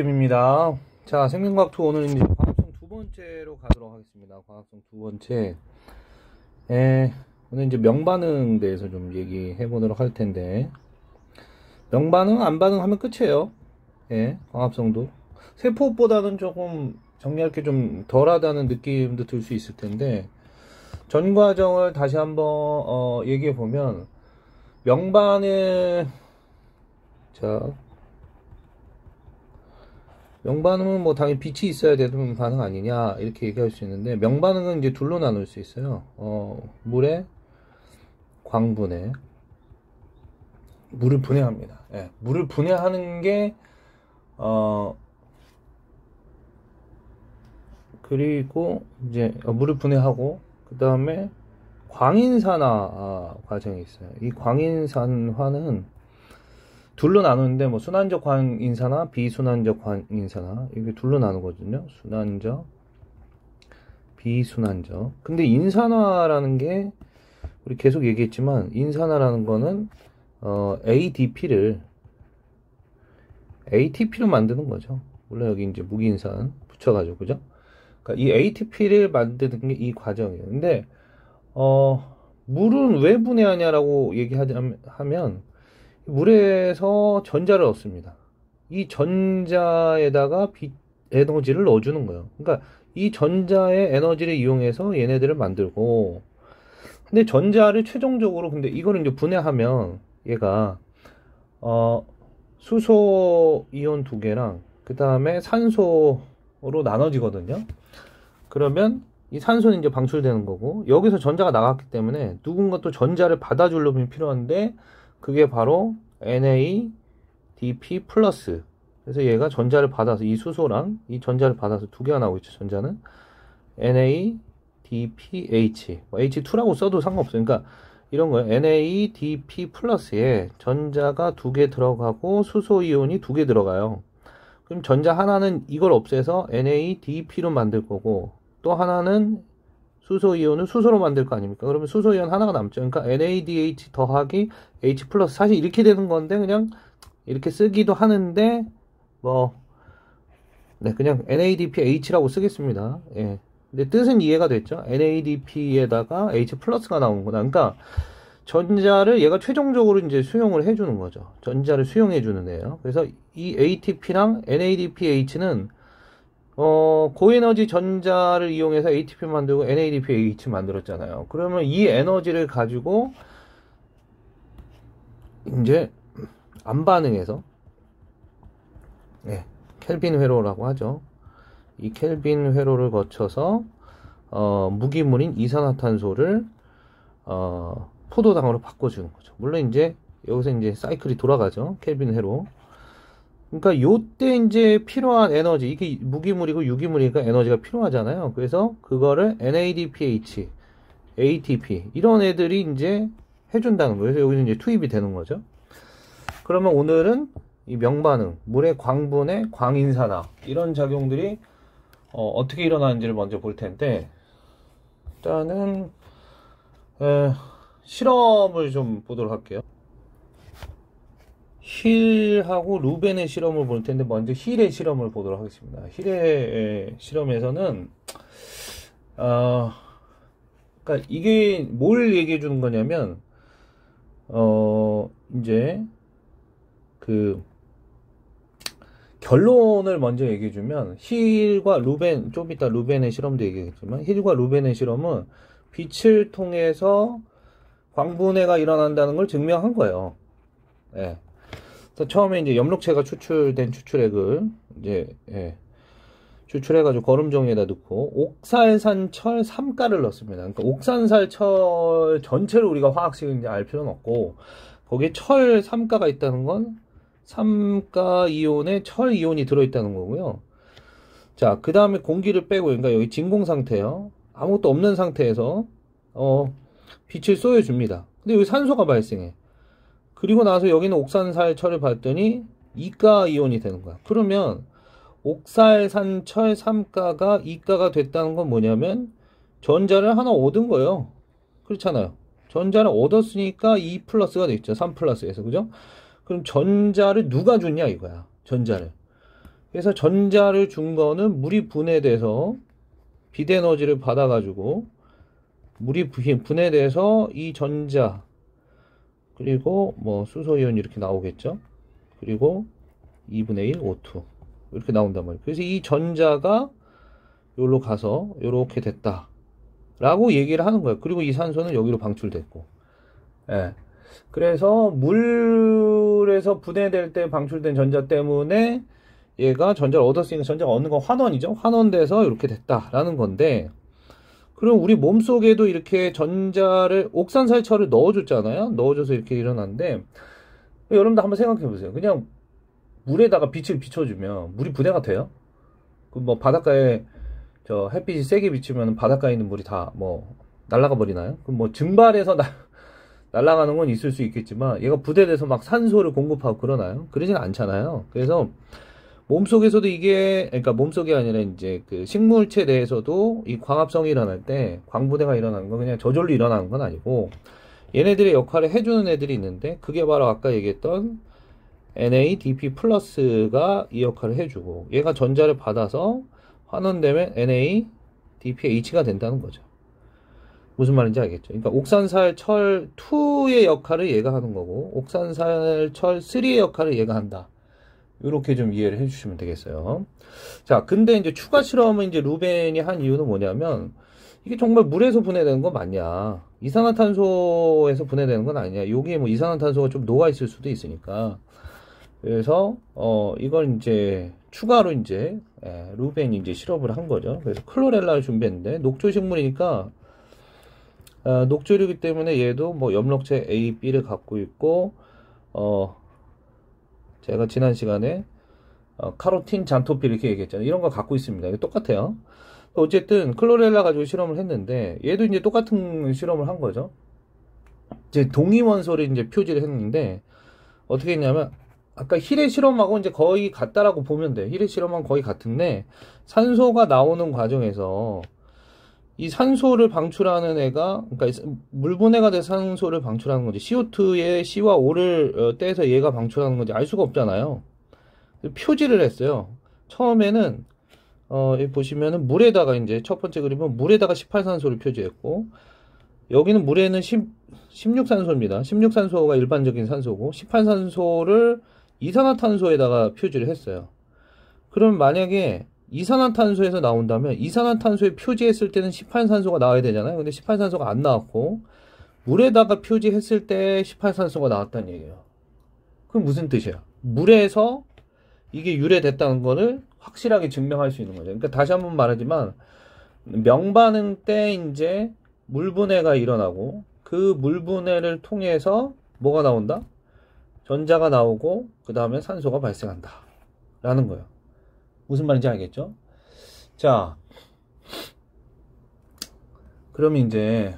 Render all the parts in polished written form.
입니다. 자, 생명과학 2 오늘 이제 과학성 두 번째로 가도록 하겠습니다. 과학성 두 번째. 오늘 이제 명반응 대해서 좀 얘기해 보도록 할 텐데, 명반응, 안 반응하면 끝이에요. 광합성도. 세포보다는 조금 정리할 게 좀 덜하다는 느낌도 들 수 있을 텐데, 전 과정을 다시 한번 얘기해 보면, 명반응, 자, 명반응은 뭐 당연히 빛이 있어야 되는 반응 아니냐 이렇게 얘기할 수 있는데, 명반응은 이제 둘로 나눌 수 있어요. 물에 광분해, 물을 분해합니다. 물을 분해하는 게 그리고 이제 물을 분해하고 그 다음에 광인산화 과정이 있어요. 이 광인산화는 둘로 나누는데, 뭐 순환적 광인산화, 비순환적 광인산화, 이게 둘로 나누거든요. 순환적, 비순환적. 근데 인산화라는 게 우리 계속 얘기했지만, 인산화라는 거는 ATP를 만드는 거죠. 물론 여기 이제 무기인산 붙여가지고, 그죠? 그러니까 이 ATP를 만드는 게 이 과정이에요. 근데 물은 왜 분해하냐라고 얘기하면, 물에서 전자를 얻습니다. 이 전자에다가 빛 에너지를 넣어주는 거예요. 그러니까 이 전자의 에너지를 이용해서 얘네들을 만들고, 근데 전자를 최종적으로, 근데 이거를 이제 분해하면 얘가 수소 이온 두 개랑 그 다음에 산소로 나눠지거든요. 그러면 이 산소는 이제 방출되는 거고, 여기서 전자가 나갔기 때문에 누군가 또 전자를 받아줄 놈이 필요한데, 그게 바로 NADP 플러스. 그래서 얘가 전자를 받아서, 이 수소랑 이 전자를 받아서 두 개가 나오고 있죠. 전자는 NADPH, H2라고 써도 상관없어요. 그러니까 이런 거예요. NADP 플러스에 전자가 두 개 들어가고 수소 이온이 두 개 들어가요. 그럼 전자 하나는 이걸 없애서 NADP로 만들 거고, 또 하나는 수소 이온을 수소로 만들 거 아닙니까? 그러면 수소 이온 하나가 남죠. 그러니까 NADH 더하기 H 플러스, 사실 이렇게 되는 건데 그냥 이렇게 쓰기도 하는데 그냥 NADPH라고 쓰겠습니다. 근데 뜻은 이해가 됐죠? NADP에다가 H 플러스가 나오는구나. 그러니까 전자를 얘가 최종적으로 이제 수용을 해주는 거죠. 전자를 수용해주는 애예요. 그래서 이 ATP랑 NADPH는 고에너지 전자를 이용해서 ATP 만들고 NADPH 만들었잖아요. 그러면 이 에너지를 가지고 이제 안 반응해서, 켈빈 회로라고 하죠. 이 켈빈 회로를 거쳐서 무기물인 이산화탄소를 포도당으로 바꿔주는 거죠. 물론 이제 여기서 이제 사이클이 돌아가죠. 켈빈 회로. 그러니까 요때 이제 필요한 에너지, 이게 무기물이고 유기물이니까 에너지가 필요하잖아요. 그래서 그거를 NADPH, ATP 이런 애들이 이제 해준다는 거예요. 그래서 여기서 이제 투입이 되는 거죠. 그러면 오늘은 이 명반응, 물의 광분해, 광인산화 이런 작용들이 어떻게 일어나는지를 먼저 볼 텐데, 일단은 실험을 좀 보도록 할게요. 힐하고 루벤의 실험을 볼 텐데, 먼저 힐의 실험을 보도록 하겠습니다. 힐의 실험에서는 그러니까 이게 뭘 얘기해 주는 거냐면, 이제 그 결론을 먼저 얘기해 주면, 힐과 루벤, 좀 이따 루벤의 실험도 얘기했지만, 힐과 루벤의 실험은 빛을 통해서 광분해가 일어난다는 걸 증명한 거예요. 처음에 이제 염록체가 추출된 추출액을 이제 추출해가지고 거름종이에다 넣고 옥살산철 3가를 넣습니다. 그러니까 옥산살철 전체를 우리가 화학식인지 알 필요는 없고, 거기에 철 3가가 있다는 건 3가 이온에 철 이온이 들어있다는 거고요. 자, 그 다음에 공기를 빼고, 그러니까 여기 진공 상태요. 아무것도 없는 상태에서 빛을 쏘여줍니다. 근데 여기 산소가 발생해. 그리고 나서 여기는 옥산살철을 봤더니 2가 이온이 되는 거야. 그러면 옥살산철 3가가 2가가 됐다는 건 뭐냐면 전자를 하나 얻은 거예요. 그렇잖아요. 전자를 얻었으니까 2 플러스가 됐죠. 3 플러스에서. 그죠? 그럼 전자를 누가 줬냐 이거야. 전자를. 그래서 전자를 준 거는 물이 분해돼서 비대에너지를 받아가지고 물이 분해돼서 이 전자 그리고 뭐 수소이온 이렇게 나오겠죠. 그리고 2분의 1 O2 이렇게 나온단 말이에요. 그래서 이 전자가 여기로 가서 이렇게 됐다 라고 얘기를 하는 거예요. 그리고 이 산소는 여기로 방출됐고, 예. 그래서 물에서 분해될 때 방출된 전자 때문에 얘가 전자를 얻었으니까 전자가 얻는 건 환원이죠. 환원돼서 이렇게 됐다라는 건데, 그럼 우리 몸속에도 이렇게 전자를 옥산살처를 넣어줬잖아요. 넣어줘서 이렇게 일어났는데, 여러분들 한번 생각해 보세요. 그냥 물에다가 빛을 비춰주면 물이 분해가 돼요? 그 뭐 바닷가에 저 햇빛이 세게 비치면 바닷가에 있는 물이 다 뭐 날아가 버리나요? 그럼 뭐 증발해서 날아가는 건 있을 수 있겠지만 얘가 분해돼서 막 산소를 공급하고 그러나요? 그러진 않잖아요. 그래서 몸속에서도 이게, 그러니까 몸속이 아니라 이제 그 식물체 내에서도 이 광합성이 일어날 때 광분해가 일어나는 건 그냥 저절로 일어나는 건 아니고 얘네들의 역할을 해주는 애들이 있는데 그게 바로 아까 얘기했던 NADP 플러스가 이 역할을 해주고 얘가 전자를 받아서 환원되면 NADPH가 된다는 거죠. 무슨 말인지 알겠죠? 그러니까 옥산살 철 2의 역할을 얘가 하는 거고 옥산살 철 3의 역할을 얘가 한다. 이렇게 좀 이해를 해주시면 되겠어요. 자, 근데 이제 추가 실험은 이제 루벤이 한 이유는 뭐냐면 이게 정말 물에서 분해되는 건 맞냐? 이산화탄소에서 분해되는 건 아니냐? 여기에 뭐 이산화탄소가 좀 녹아 있을 수도 있으니까. 그래서 이걸 이제 추가로 이제 루벤이 이제 실험을 한 거죠. 그래서 클로렐라를 준비했는데 녹조식물이니까 녹조류이기 때문에 얘도 뭐 염록체 A, B를 갖고 있고 제가 지난 시간에 카로틴, 잔토필 이렇게 얘기했잖아요. 이런 거 갖고 있습니다. 똑같아요. 어쨌든 클로렐라 가지고 실험을 했는데 얘도 이제 똑같은 실험을 한 거죠. 이제 동위원소를 이제 표시를 했는데 어떻게 했냐면 아까 힐의 실험하고 이제 거의 같다라고 보면 돼. 힐의 실험하고 거의 같은데 산소가 나오는 과정에서 이 산소를 방출하는 애가, 그러니까 물분해가 돼서 산소를 방출하는 거지. CO2에 C와 O를 떼서 얘가 방출하는 건지 알 수가 없잖아요. 표지를 했어요. 처음에는 여기 보시면은 물에다가 이제 첫 번째 그림은 물에다가 18산소를 표지했고 여기는 물에는 16산소입니다. 16산소가 일반적인 산소고 18산소를 이산화탄소에다가 표지를 했어요. 그럼 만약에 이산화탄소에서 나온다면 이산화탄소에 표지했을 때는 18산소가 나와야 되잖아요. 근데 18산소가 안 나왔고 물에다가 표지했을 때 18산소가 나왔다는 얘기예요. 그럼 무슨 뜻이야? 물에서 이게 유래됐다는 거를 확실하게 증명할 수 있는 거죠. 그러니까 다시 한번 말하지만 명반응 때 이제 물분해가 일어나고 그 물분해를 통해서 뭐가 나온다? 전자가 나오고 그 다음에 산소가 발생한다 라는 거예요. 무슨 말인지 알겠죠? 자, 그럼 이제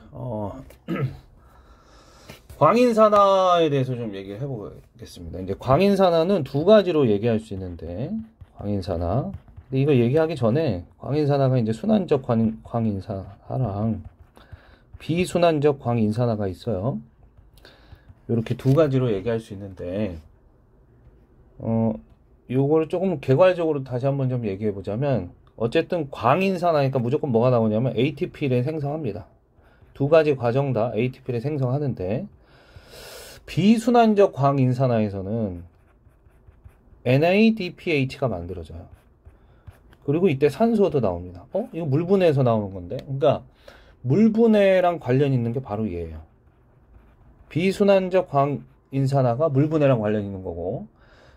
광인산화에 대해서 좀 얘기를 해보겠습니다. 이제 광인산화는 두 가지로 얘기할 수 있는데 광인산화. 근데 이거 얘기하기 전에 광인산화가 이제 순환적 광인산화랑 비순환적 광인산화가 있어요. 이렇게 두 가지로 얘기할 수 있는데 요거를 조금 개괄적으로 다시 한번 좀 얘기해 보자면 어쨌든 광인산화니까 무조건 뭐가 나오냐면 ATP를 생성합니다. 두 가지 과정 다 ATP를 생성하는데 비순환적 광인산화에서는 NADPH가 만들어져요. 그리고 이때 산소도 나옵니다. 이거 물분해에서 나오는 건데. 그러니까 물분해랑 관련 있는 게 바로 얘예요. 비순환적 광인산화가 물분해랑 관련 있는 거고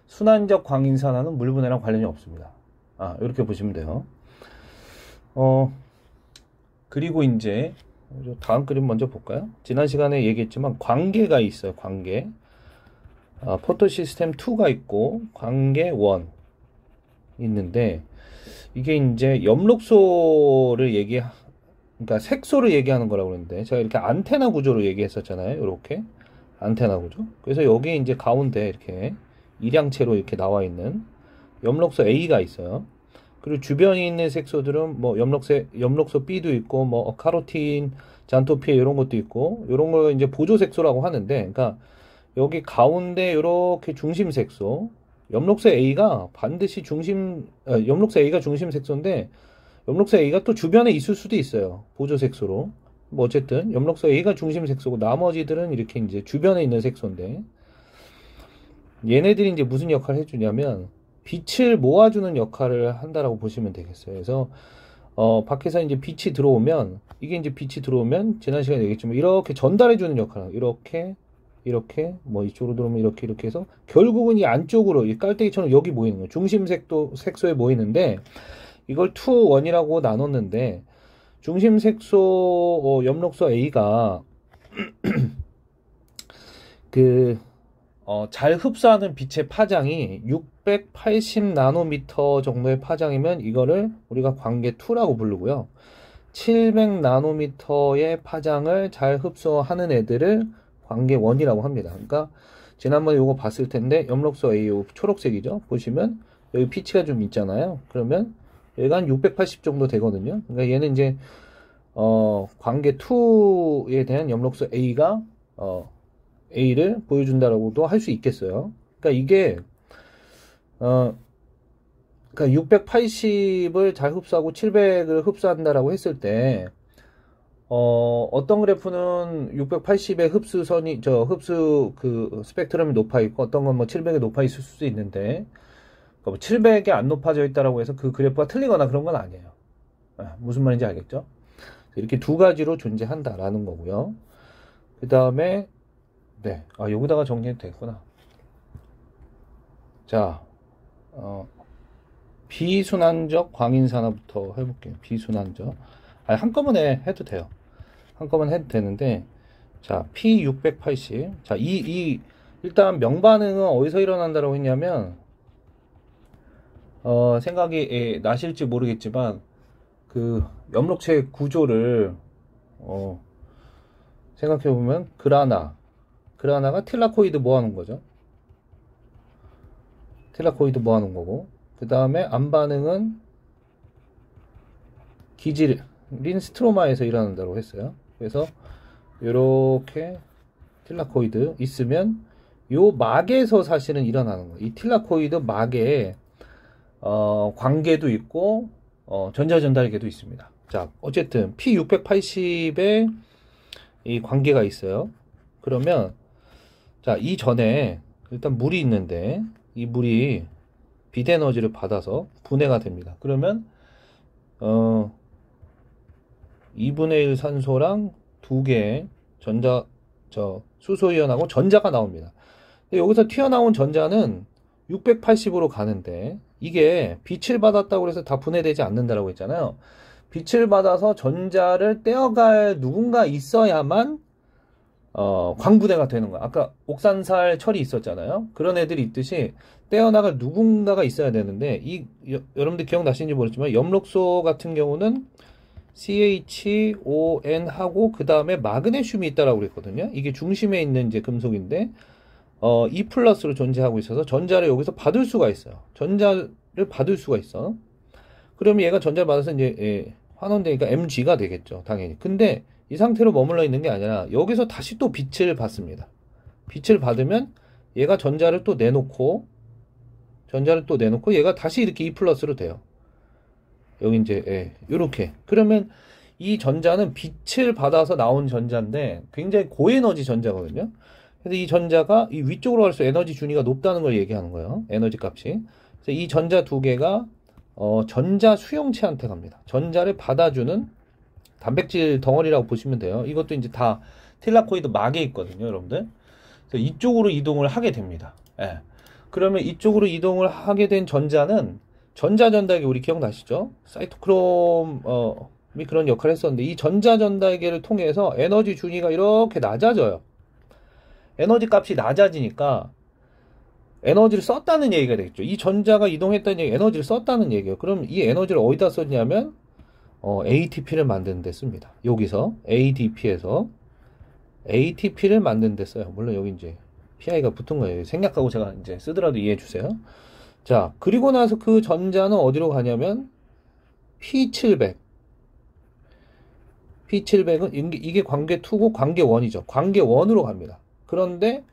순환적 광인산화는 물분해랑 관련이 없습니다. 이렇게 보시면 돼요. 그리고 이제 다음 그림 먼저 볼까요? 지난 시간에 얘기했지만 관계가 있어요. 관계. 포토시스템 2가 있고 관계 1 있는데 이게 이제 염록소를 그러니까 색소를 얘기하는 거라고 그랬는데 제가 이렇게 안테나 구조로 얘기했었잖아요. 이렇게 안테나 구조. 그래서 여기 이제 가운데 이렇게 일양체로 이렇게 나와 있는 염록소 A가 있어요. 그리고 주변에 있는 색소들은 뭐 염록소 B도 있고 뭐 카로틴, 잔토피에 이런 것도 있고 이런 걸 이제 보조 색소라고 하는데, 그러니까 여기 가운데 이렇게 중심 색소, 염록소 A가 반드시 염록소 A가 중심 색소인데, 염록소 A가 또 주변에 있을 수도 있어요. 보조 색소로. 뭐 어쨌든 염록소 A가 중심 색소고 나머지들은 이렇게 이제 주변에 있는 색소인데, 얘네들이 이제 무슨 역할을 해주냐면 빛을 모아주는 역할을 한다라고 보시면 되겠어요. 그래서 밖에서 이제 빛이 들어오면, 이게 이제 빛이 들어오면 지난 시간에 얘기했지만 이렇게 전달해주는 역할을, 이렇게 뭐 이쪽으로 들어오면 이렇게 해서 결국은 이 안쪽으로 이 깔때기처럼 여기 모이는 거예요. 중심 색소에 모이는데, 이걸 2, 1이라고 나눴는데, 중심 색소 염록소 A가 잘 흡수하는 빛의 파장이 680 나노미터 정도의 파장이면 이거를 우리가 관계 2라고 부르고요. 700 나노미터의 파장을 잘 흡수하는 애들을 관계 1이라고 합니다. 그러니까 지난번에 이거 봤을 텐데 염록소 A 초록색이죠. 보시면 여기 피치가 좀 있잖아요. 그러면 얘가 한 680 정도 되거든요. 그러니까 얘는 이제 관계 2에 대한 염록소 A가 A를 보여준다라고도 할 수 있겠어요. 그러니까 이게 그러니까 680을 잘 흡수하고 700을 흡수한다라고 했을 때 어떤 그래프는 680의 흡수 스펙트럼이 높아 있고, 어떤 건 뭐 700에 높아 있을 수도 있는데, 뭐 700에 안 높아져 있다라고 해서 그 그래프가 틀리거나 그런 건 아니에요. 무슨 말인지 알겠죠? 이렇게 두 가지로 존재한다라는 거고요. 그 다음에 네, 여기다가 정리해도 되겠구나. 자, 비순환적 광인산화부터 해볼게요. 비순환적. 한꺼번에 해도 돼요. 한꺼번에 해도 되는데, 자, P680. 자, 일단 명반응은 어디서 일어난다고 했냐면, 생각이 나실지 모르겠지만, 그 염록체 구조를, 생각해보면, 그라나가 틸라코이드 모아놓은 거죠. 틸라코이드 모아놓은 거고, 그 다음에 암반응은 기질린 스트로마에서 일어난다고 했어요. 그래서 이렇게 틸라코이드 있으면 요 막에서 사실은 일어나는 거예요. 이 틸라코이드 막에 관계도 있고 전자전달계도 있습니다. 자, 어쨌든 P680에 이 관계가 있어요. 그러면 자, 이 전에 일단 물이 있는데, 이 물이 빛 에너지를 받아서 분해가 됩니다. 그러면 2분의 1 산소랑 2개의 수소이온하고 전자가 나옵니다. 근데 여기서 튀어나온 전자는 680으로 가는데, 이게 빛을 받았다고 해서 다 분해되지 않는다라고 했잖아요. 빛을 받아서 전자를 떼어갈 누군가 있어야만 광분해가 되는 거야. 아까 옥산살 철이 있었잖아요. 그런 애들이 있듯이 떼어나갈 누군가가 있어야 되는데, 여러분들 기억나시는지 모르지만 염록소 같은 경우는 CHON 하고 그 다음에 마그네슘이 있다라고 그랬거든요. 이게 중심에 있는 이제 금속인데 E 플러스로 존재하고 있어서 전자를 여기서 받을 수가 있어요. 전자를 받을 수가 있어. 그러면 얘가 전자를 받아서 이제 환원되니까 Mg가 되겠죠, 당연히. 근데 이 상태로 머물러 있는 게 아니라 여기서 다시 또 빛을 받습니다. 빛을 받으면 얘가 전자를 또 내놓고 얘가 다시 이렇게 E 플러스로 돼요. 여기 이제 요렇게. 그러면 이 전자는 빛을 받아서 나온 전자인데 굉장히 고에너지 전자거든요. 그래서 이 전자가 이 위쪽으로 갈수록 에너지 준위가 높다는 걸 얘기하는 거예요. 에너지 값이. 그래서 이 전자 두 개가 전자 수용체한테 갑니다. 전자를 받아주는 단백질 덩어리라고 보시면 돼요. 이것도 이제 다 틸라코이드 막에 있거든요, 여러분들. 그래서 이쪽으로 이동을 하게 됩니다. 그러면 이쪽으로 이동을 하게 된 전자는 전자전달계, 우리 기억나시죠? 사이토크롬이 그런 역할을 했었는데, 이 전자전달계를 통해서 에너지 준위가 이렇게 낮아져요. 에너지 값이 낮아지니까 에너지를 썼다는 얘기가 되겠죠. 이 전자가 이동했다는 얘기, 에너지를 썼다는 얘기예요. 그럼 이 에너지를 어디다 썼냐면 ATP를 만드는 데 씁니다. 여기서 ADP에서 ATP를 만드는 데 써요. 물론 여기 이제 PI가 붙은 거예요. 생략하고 제가 이제 쓰더라도 이해해 주세요. 자, 그리고 나서 그 전자는 어디로 가냐면 P700. P700은 이게 관계 2고 관계 1이죠. 관계 1으로 갑니다. 그런데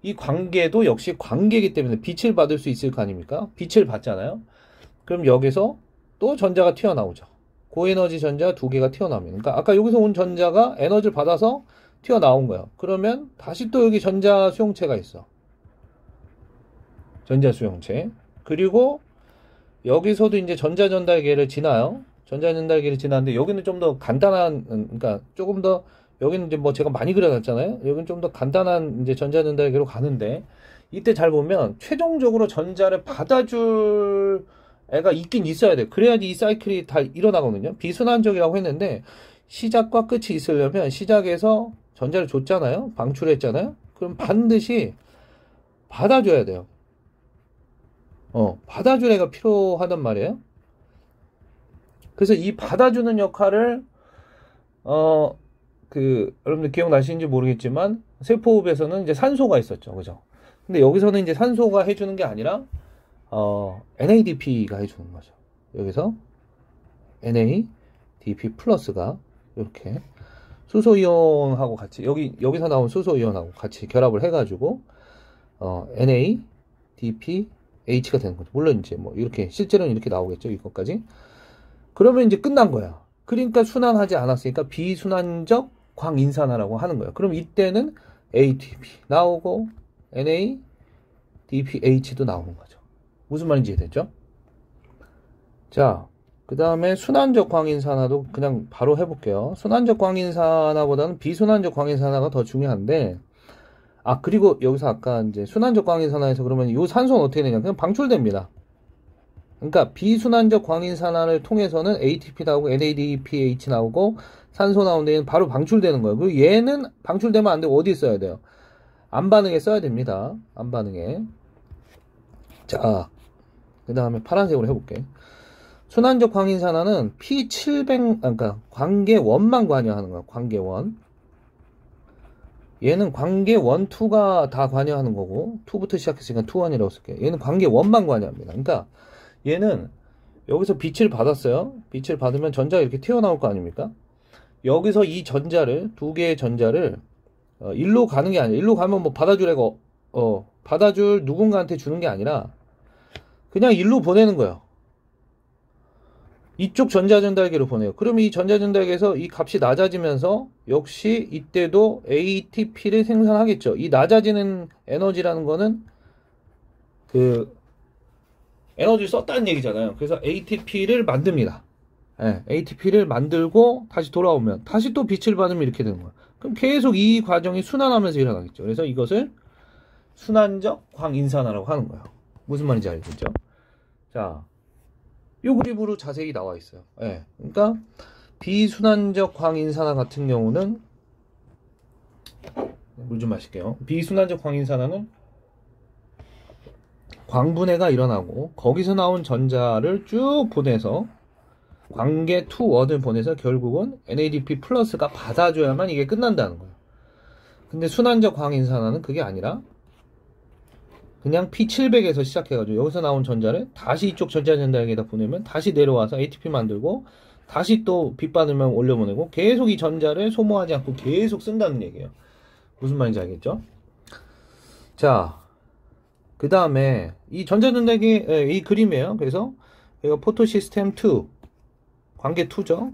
이 관계도 역시 관계이기 때문에 빛을 받을 수 있을 거 아닙니까? 빛을 받잖아요. 그럼 여기서 또 전자가 튀어나오죠. 고에너지 전자 두 개가 튀어나오면. 그러니까 아까 여기서 온 전자가 에너지를 받아서 튀어나온 거예요. 그러면 다시 또 여기 전자 수용체가 있어. 전자 수용체. 그리고 여기서도 이제 전자 전달계를 지나요. 전자 전달계를 지나는데 여기는 좀 더 간단한, 그러니까 조금 더 여기는 이제 뭐 제가 많이 그려놨잖아요. 여기는 좀 더 간단한 이제 전자 전달계로 가는데 이때 잘 보면 최종적으로 전자를 받아줄 애가 있긴 있어야 돼요. 그래야지 이 사이클이 다 일어나거든요. 비순환적이라고 했는데 시작과 끝이 있으려면 시작에서 전자를 줬잖아요. 방출했잖아요. 그럼 반드시 받아줘야 돼요. 받아줄 애가 필요하단 말이에요. 그래서 이 받아주는 역할을 여러분들 기억나시는지 모르겠지만 세포호흡에서는 이제 산소가 있었죠. 그죠? 근데 여기서는 이제 산소가 해주는 게 아니라 NADP가 해주는 거죠. 여기서 NADP 플러스가 이렇게 수소이온하고 같이 여기서 나온 수소이온하고 같이 결합을 해가지고 NADPH가 되는 거죠. 물론 이제 뭐 이렇게 실제로는 이렇게 나오겠죠. 이것까지. 그러면 이제 끝난 거야. 그러니까 순환하지 않았으니까 비순환적 광인산화라고 하는 거예요. 그럼 이때는 ATP 나오고 NADPH도 나오는 거죠. 무슨 말인지 이해되죠? 자, 그 다음에 순환적 광인산화도 그냥 바로 해볼게요. 순환적 광인산화보다는 비순환적 광인산화가 더 중요한데, 그리고 여기서 아까 이제 순환적 광인산화에서 그러면 이 산소는 어떻게 되냐? 그냥 방출됩니다. 그러니까 비순환적 광인산화를 통해서는 ATP 나오고 NADPH 나오고 산소 나오는데 얘는 바로 방출되는 거예요. 그리고 얘는 방출되면 안 되고 어디에 써야 돼요? 안반응에 써야 됩니다. 안반응에. 자, 그 다음에 파란색으로 해볼게. 순환적 광인산화는 P700, 그러니까 관계원만 관여하는 거야. 관계원. 얘는 관계원 2가 다 관여하는 거고 2부터 시작했으니까 2,1이라고 쓸게요. 얘는 관계원만 관여합니다. 그러니까 얘는 여기서 빛을 받았어요. 빛을 받으면 전자가 이렇게 튀어나올 거 아닙니까? 여기서 이 전자를, 두 개의 전자를 일로 가는 게 아니라, 일로 가면 뭐 받아줄 애가 받아줄 누군가한테 주는 게 아니라 그냥 일로 보내는 거예요. 이쪽 전자전달계로 보내요. 그러면 이 전자전달계에서 이 값이 낮아지면서 역시 이때도 ATP를 생산하겠죠. 이 낮아지는 에너지라는 거는 에너지를 썼다는 얘기잖아요. 그래서 ATP를 만듭니다. ATP를 만들고 다시 돌아오면 다시 또 빛을 받으면 이렇게 되는 거예요. 그럼 계속 이 과정이 순환하면서 일어나겠죠. 그래서 이것을 순환적 광인산화라고 하는 거예요. 무슨 말인지 알겠죠? 자, 이 그림으로 자세히 나와 있어요. 그러니까 비순환적 광인산화 같은 경우는 물 좀 마실게요. 비순환적 광인산화는 광분해가 일어나고 거기서 나온 전자를 쭉 보내서 관계 2원을 보내서 결국은 NADP 플러스가 받아줘야만 이게 끝난다는 거예요. 근데 순환적 광인산화는 그게 아니라 그냥 P700에서 시작해가지고 여기서 나온 전자를 다시 이쪽 전자전달계에다 보내면 다시 내려와서 ATP 만들고 다시 또 빛 받으면 올려보내고 계속 이 전자를 소모하지 않고 계속 쓴다는 얘기예요. 무슨 말인지 알겠죠? 자, 그 다음에 이 전자전달계 이 그림이에요. 그래서 여기가 포토시스템 2 관계 2죠.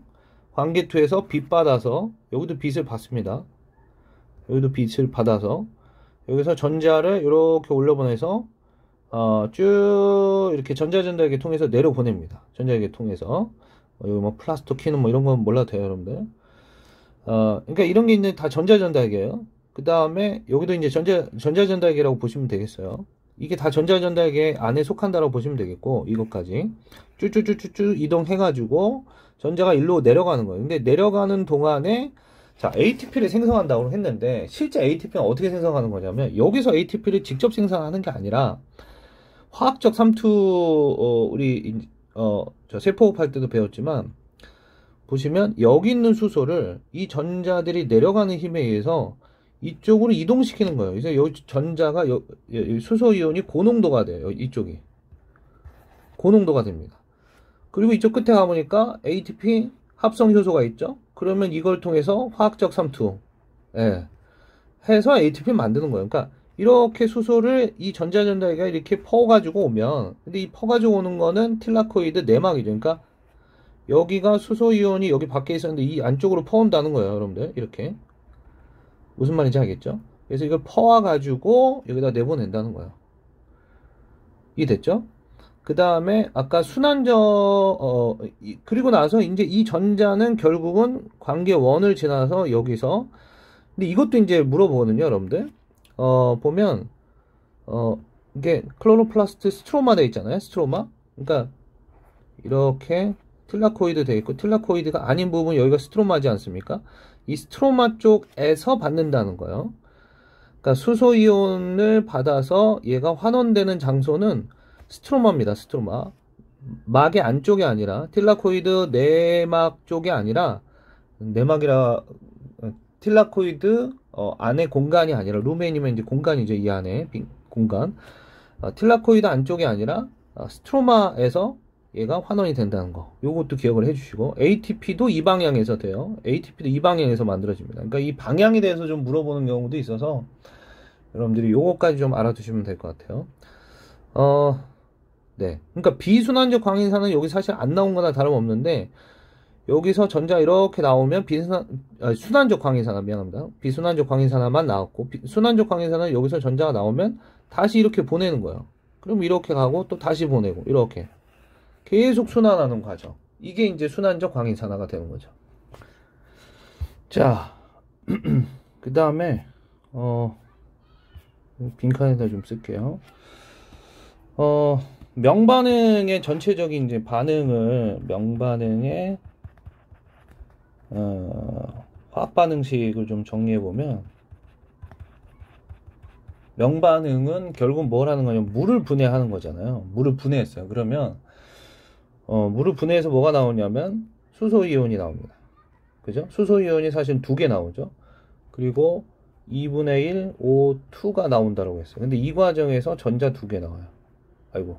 관계 2에서 빛 받아서 여기도 빛을 받습니다. 여기도 빛을 받아서 여기서 전자를 이렇게 올려보내서 쭉 이렇게 전자전달계 통해서 내려보냅니다. 전자전달계 통해서 여기 뭐 플라스토키는 뭐 이런 건 몰라도 돼요, 여러분들. 그러니까 이런 게 있는 다 전자전달계예요. 그 다음에 여기도 이제 전자전달계라고 보시면 되겠어요. 이게 다 전자전달계 안에 속한다라고 보시면 되겠고, 이것까지 쭈쭈쭈쭈쭈 이동해가지고 전자가 일로 내려가는 거예요. 근데 내려가는 동안에 자, ATP를 생성한다고 했는데 실제 ATP는 어떻게 생성하는 거냐면 여기서 ATP를 직접 생산하는 게 아니라 화학적 삼투 우리 저 세포호흡할 때도 배웠지만 보시면 여기 있는 수소를 이 전자들이 내려가는 힘에 의해서 이쪽으로 이동시키는 거예요. 그래서 여기 전자가 수소 이온이 고농도가 돼요. 이쪽이 고농도가 됩니다. 그리고 이쪽 끝에 가보니까 ATP 합성 효소가 있죠. 그러면 이걸 통해서 화학적 삼투 해서 ATP 만드는 거예요. 그러니까 이렇게 수소를 이 전자전자기가 이렇게 퍼가지고 오면, 근데 이 퍼가지고 오는 거는 틸라코이드 내막이죠. 그러니까 여기가 수소이온이 여기 밖에 있었는데 이 안쪽으로 퍼온다는 거예요, 여러분들. 이렇게. 무슨 말인지 알겠죠? 그래서 이걸 퍼와가지고 여기다 내보낸다는 거예요. 이해됐죠? 그 다음에 아까 그리고 나서 이제 이 전자는 결국은 관계 원을 지나서 여기서, 근데 이것도 이제 물어보거든요, 여러분들. 보면, 이게 클로로플라스트 스트로마 돼 있잖아요, 스트로마. 그러니까 이렇게 틸라코이드 돼 있고, 틸라코이드가 아닌 부분 여기가 스트로마지 않습니까? 이 스트로마 쪽에서 받는다는 거예요. 그러니까 수소이온을 받아서 얘가 환원되는 장소는 스트로마입니다. 스트로마. 막의 안쪽이 아니라, 틸라코이드 내막 쪽이 아니라, 틸라코이드 안에 공간이 아니라, 루멘이면 이제 공간이죠. 이 안에 공간. 틸라코이드 안쪽이 아니라 스트로마에서 얘가 환원이 된다는 거. 요것도 기억을 해주시고, ATP도 이 방향에서 돼요. ATP도 이 방향에서 만들어집니다. 그러니까 이 방향에 대해서 좀 물어보는 경우도 있어서 여러분들이 요거까지 좀 알아두시면 될 것 같아요. 네. 그러니까 비순환적 광인산은 여기 사실 안 나온 거나 다름없는데, 여기서 전자 이렇게 나오면 순환적 광인산화, 미안합니다. 비순환적 광인산화만 나왔고, 순환적 광인산화는 여기서 전자가 나오면 다시 이렇게 보내는 거예요. 그럼 이렇게 가고 또 다시 보내고, 이렇게. 계속 순환하는 과정. 이게 이제 순환적 광인산화가 되는 거죠. 자, 그 다음에, 빈칸에다 좀 쓸게요. 명반응의 전체적인 이제 반응을, 명반응의, 화학 반응식을 좀 정리해 보면, 명반응은 결국 뭘 하는 거냐면 물을 분해하는 거잖아요. 물을 분해했어요. 그러면 물을 분해해서 뭐가 나오냐면 수소이온이 나옵니다. 그죠? 수소이온이 사실 두 개 나오죠. 그리고 2분의 1 O2가 나온다고 했어요. 근데 이 과정에서 전자 두 개 나와요. 아이고,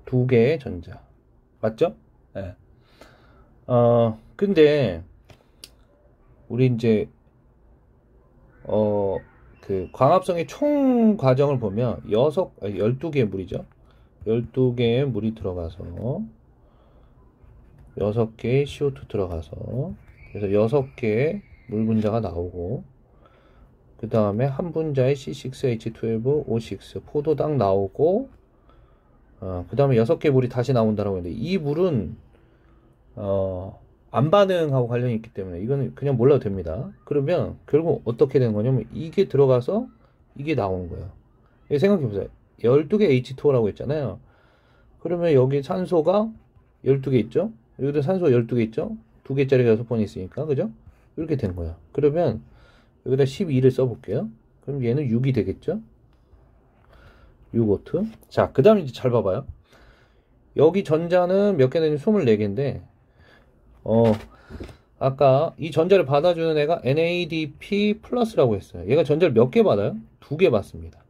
두 개의 전자 맞죠? 네. 근데 우리 이제 그 광합성의 총 과정을 보면 12개의 물이죠. 12개의 물이 들어가서 6개의 CO2 들어가서, 그래서 6개의 물 분자가 나오고, 그 다음에 한 분자의 C6H12O6 포도당 나오고, 그 다음에 6개의 물이 다시 나온다라고 했는데, 이 물은 안 반응하고 관련이 있기 때문에 이거는 그냥 몰라도 됩니다. 그러면 결국 어떻게 되는 거냐면 이게 들어가서 이게 나오는 거예요. 생각해보세요. 12개 H2O라고 했잖아요. 그러면 여기 산소가 12개 있죠? 여기도 산소 12개 있죠? 2개짜리가 6번 있으니까, 그죠? 이렇게 된 거야. 그러면 여기다 12를 써볼게요. 그럼 얘는 6이 되겠죠? 6O2. 자, 그 다음에 이제 잘 봐봐요. 여기 전자는 몇 개 되냐면 24개인데, 아까 이 전자를 받아주는 애가 NADP 플러스라고 했어요. 얘가 전자를 몇 개 받아요? 2개 받습니다.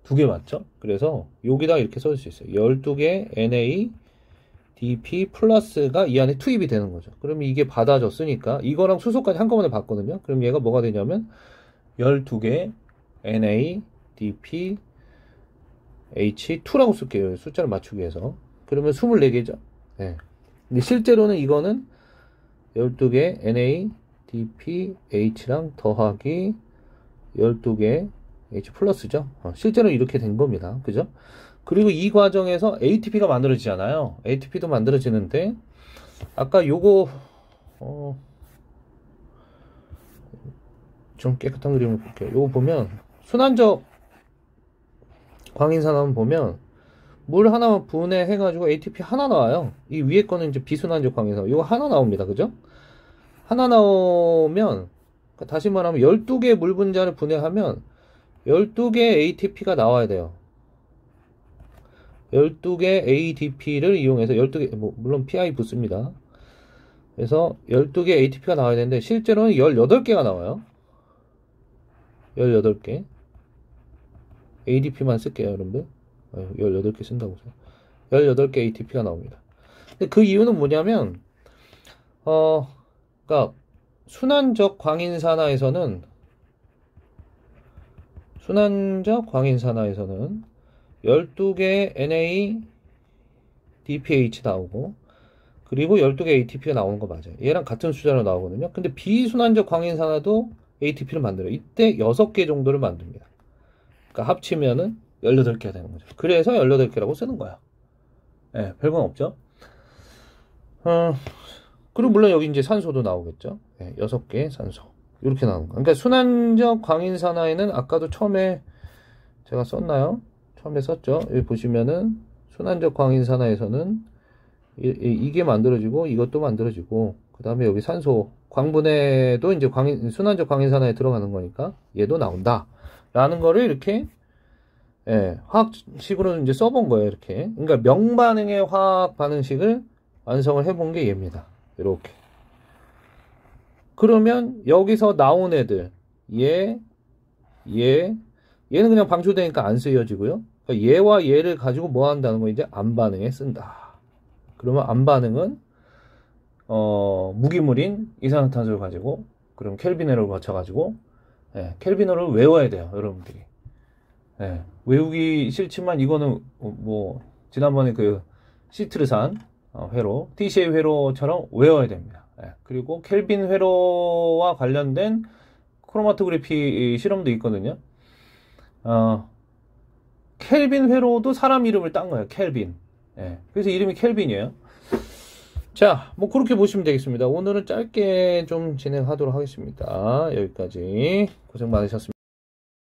2개 맞죠? 그래서 여기다 이렇게 써줄 수 있어요. 12개 NADP 플러스가 이 안에 투입이 되는 거죠. 그러면 이게 받아줬으니까 이거랑 수소까지 한꺼번에 받거든요. 그럼 얘가 뭐가 되냐면 12개 NADP H2라고 쓸게요. 숫자를 맞추기 위해서. 그러면 24개죠. 네. 근데 실제로는 이거는 12개 NADP H랑 더하기 12개 H 플러스죠. 실제로 이렇게 된 겁니다. 그죠? 그리고 이 과정에서 ATP가 만들어지잖아요. ATP도 만들어지는데, 아까 요거, 좀 깨끗한 그림을 볼게요. 요거 보면, 순환적 광인산화만 보면, 물 하나만 분해해가지고 ATP 하나 나와요. 이 위에 거는 이제 비순환적 광인산화. 요거 하나 나옵니다. 그죠? 하나 나오면, 다시 말하면 12개 물 분자를 분해하면, 12개 ATP가 나와야 돼요. 12개 ADP를 이용해서 12개, 물론 PI 붙습니다. 그래서 12개 ATP가 나와야 되는데, 실제로는 18개가 나와요. 18개. ADP만 쓸게요, 여러분들. 18개 쓴다고. 18개 ATP가 나옵니다. 근데 그 이유는 뭐냐면, 그러니까, 순환적 광인산화에서는 순환적 광인산화에서는 12개의 NADPH 나오고, 그리고 12개 ATP가 나오는 거 맞아요. 얘랑 같은 숫자로 나오거든요. 근데 비순환적 광인산화도 ATP를 만들어요. 이때 6개 정도를 만듭니다. 그러니까 합치면은 18개가 되는 거죠. 그래서 18개라고 쓰는 거야. 예, 별건 없죠. 그리고 물론 여기 이제 산소도 나오겠죠. 예, 6개 산소. 이렇게 나오는 거. 그러니까 순환적 광인산화에는 아까도 처음에 제가 썼나요? 처음에 썼죠. 여기 보시면은 순환적 광인산화에서는 이게 만들어지고 이것도 만들어지고, 그 다음에 여기 산소 광분해도 이제 순환적 광인산화에 들어가는 거니까 얘도 나온다 라는 거를 이렇게, 예, 화학식으로 이제 써본 거예요. 이렇게. 그러니까 명반응의 화학 반응식을 완성을 해본 게 얘입니다. 이렇게. 그러면 여기서 나온 애들, 얘는 그냥 방출되니까 안 쓰여지고요. 그러니까 얘와 얘를 가지고 뭐 한다는 거, 이제 안반응에 쓴다. 그러면 안반응은 무기물인 이산화탄소를 가지고, 그럼 켈빈회로를 거쳐가지고, 예, 켈빈회로를 외워야 돼요, 여러분들이. 예, 외우기 싫지만 이거는 뭐 지난번에 그 시트르산 회로, TCA 회로처럼 외워야 됩니다. 예, 그리고 켈빈 회로와 관련된 크로마토그래피 실험도 있거든요. 켈빈 회로도 사람 이름을 딴 거예요. 켈빈. 예, 그래서 이름이 켈빈이에요. 자, 뭐 그렇게 보시면 되겠습니다. 오늘은 짧게 좀 진행하도록 하겠습니다. 여기까지 고생 많으셨습니다.